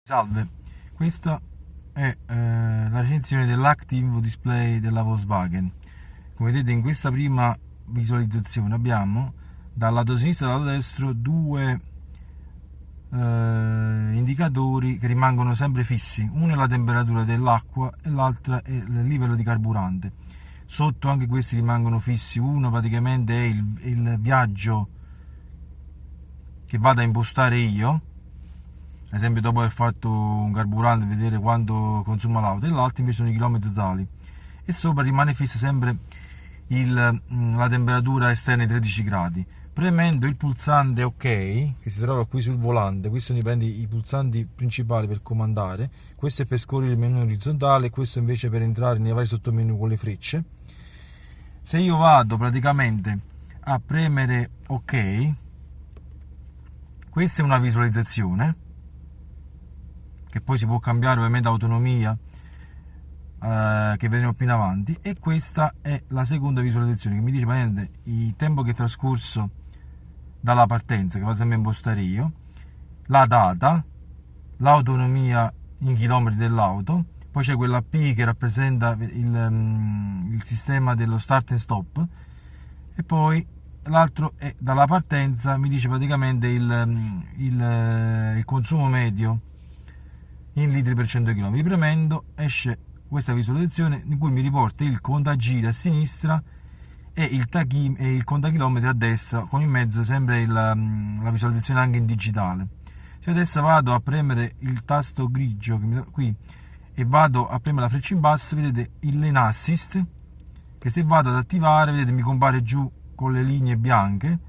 Salve, questa è la recensione dell'Active Info Display della Volkswagen. Come vedete in questa prima visualizzazione abbiamo dal lato sinistro e dal lato destro due indicatori che rimangono sempre fissi. Uno è la temperatura dell'acqua e l'altro è il livello di carburante. Sotto anche questi rimangono fissi. Uno praticamente è il viaggio che vado a impostare io, ad esempio dopo aver fatto un carburante, vedere quanto consuma l'auto, e l'altro invece sono i chilometri totali, e sopra rimane fissa sempre la temperatura esterna di 13 gradi. Premendo il pulsante OK, che si trova qui sul volante, questi sono i pulsanti principali per comandare. Questo è per scorrere il menu orizzontale, questo invece per entrare nei vari sottomenu con le frecce. Se io vado praticamente a premere OK, questa è una visualizzazione che poi si può cambiare ovviamente autonomia, che vedremo più in avanti, e questa è la seconda visualizzazione che mi dice praticamente il tempo che è trascorso dalla partenza, che vado sempre a impostare io, la data, l'autonomia in chilometri dell'auto, poi c'è quella P che rappresenta il sistema dello start and stop, e poi l'altro è dalla partenza, mi dice praticamente il consumo medio in litri per 100 km. Premendo esce questa visualizzazione in cui mi riporta il contagiri a sinistra e il contachilometri a destra, con in mezzo sempre la visualizzazione anche in digitale. Se adesso vado a premere il tasto grigio qui e vado a premere la freccia in basso, vedete il lane assist, che se vado ad attivare, vedete, mi compare giù con le linee bianche.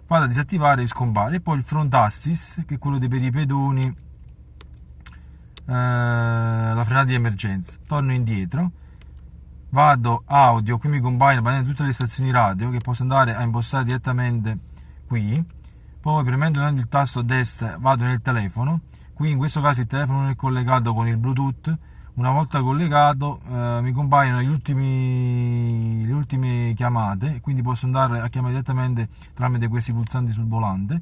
Vado a disattivare e scompare. E poi il front assist, che è quello per i pedoni, la frenata di emergenza. Torno indietro, vado audio, qui mi compaiono tutte le stazioni radio che posso andare a impostare direttamente qui. Poi premendo il tasto a destra vado nel telefono. Qui in questo caso il telefono non è collegato con il Bluetooth. Una volta collegato mi compaiono le ultime chiamate, quindi posso andare a chiamare direttamente tramite questi pulsanti sul volante.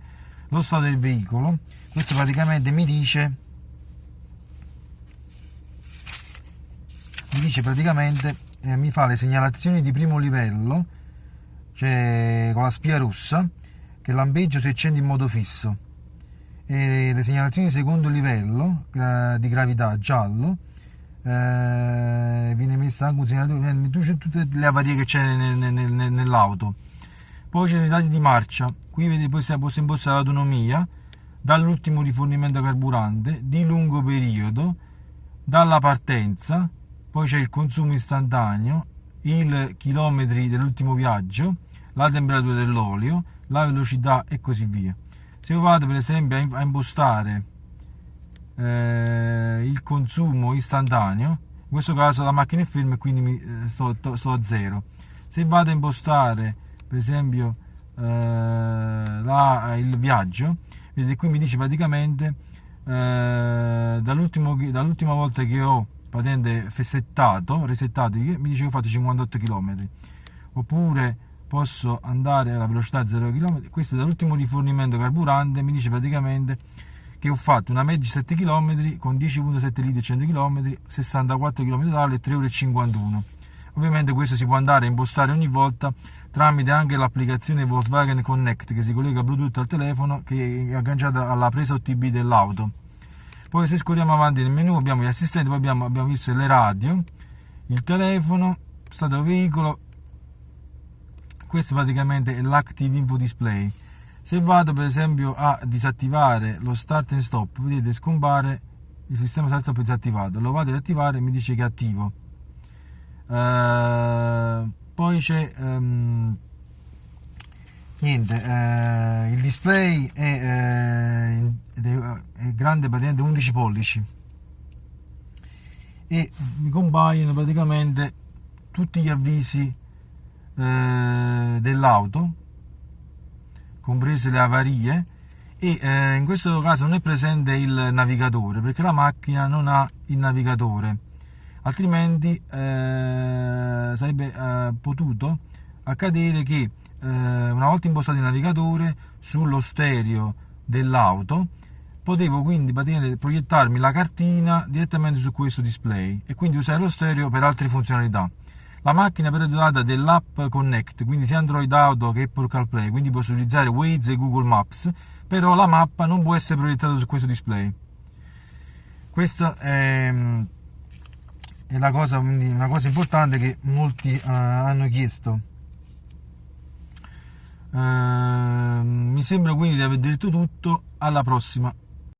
Lo stato del veicolo, questo praticamente mi dice praticamente mi fa le segnalazioni di primo livello, cioè con la spia rossa, che lampeggia si accende in modo fisso, e le segnalazioni di secondo livello di gravità giallo, viene messa anche un segnale, tutte le avarie che c'è nell'auto. Poi ci sono i dati di marcia, qui vedete, posso impostare l'autonomia dall'ultimo rifornimento carburante, di lungo periodo, dalla partenza, poi c'è il consumo istantaneo, i chilometri dell'ultimo viaggio, la temperatura dell'olio, la velocità e così via. Se io vado per esempio a impostare il consumo istantaneo, in questo caso la macchina è ferma e quindi sto a zero. Se vado a impostare per esempio il viaggio, vedete qui mi dice praticamente dall'ultima volta che ho patente resettato, mi dice che ho fatto 58 km. Oppure posso andare alla velocità 0 km. Questo dall'ultimo rifornimento carburante mi dice praticamente che ho fatto una media di 7 km con 10,7 litri 100 km, 64 km totali e 3,51 €. Ovviamente questo si può andare a impostare ogni volta tramite anche l'applicazione Volkswagen Connect, che si collega Bluetooth al telefono, che è agganciata alla presa OTB dell'auto. Poi se scorriamo avanti nel menu abbiamo gli assistenti, poi abbiamo visto le radio, il telefono, stato veicolo. Questo praticamente è l'Active Info Display. Se vado per esempio a disattivare lo start and stop, vedete scompare il sistema start and stop disattivato. Lo vado ad attivare e mi dice che è attivo. Poi c'è il display è grande, praticamente 11 pollici, e mi compaiono praticamente tutti gli avvisi dell'auto, comprese le avarie, e in questo caso non è presente il navigatore perché la macchina non ha il navigatore, altrimenti sarebbe potuto accadere che una volta impostato il navigatore sullo stereo dell'auto potevo quindi praticamente proiettarmi la cartina direttamente su questo display e quindi usare lo stereo per altre funzionalità. La macchina però è dotata dell'app Connect, quindi sia Android Auto che Apple CarPlay, quindi posso utilizzare Waze e Google Maps, però la mappa non può essere proiettata su questo display. Questa è la cosa, quindi una cosa importante che molti hanno chiesto. Mi sembra quindi di aver detto tutto. Alla prossima.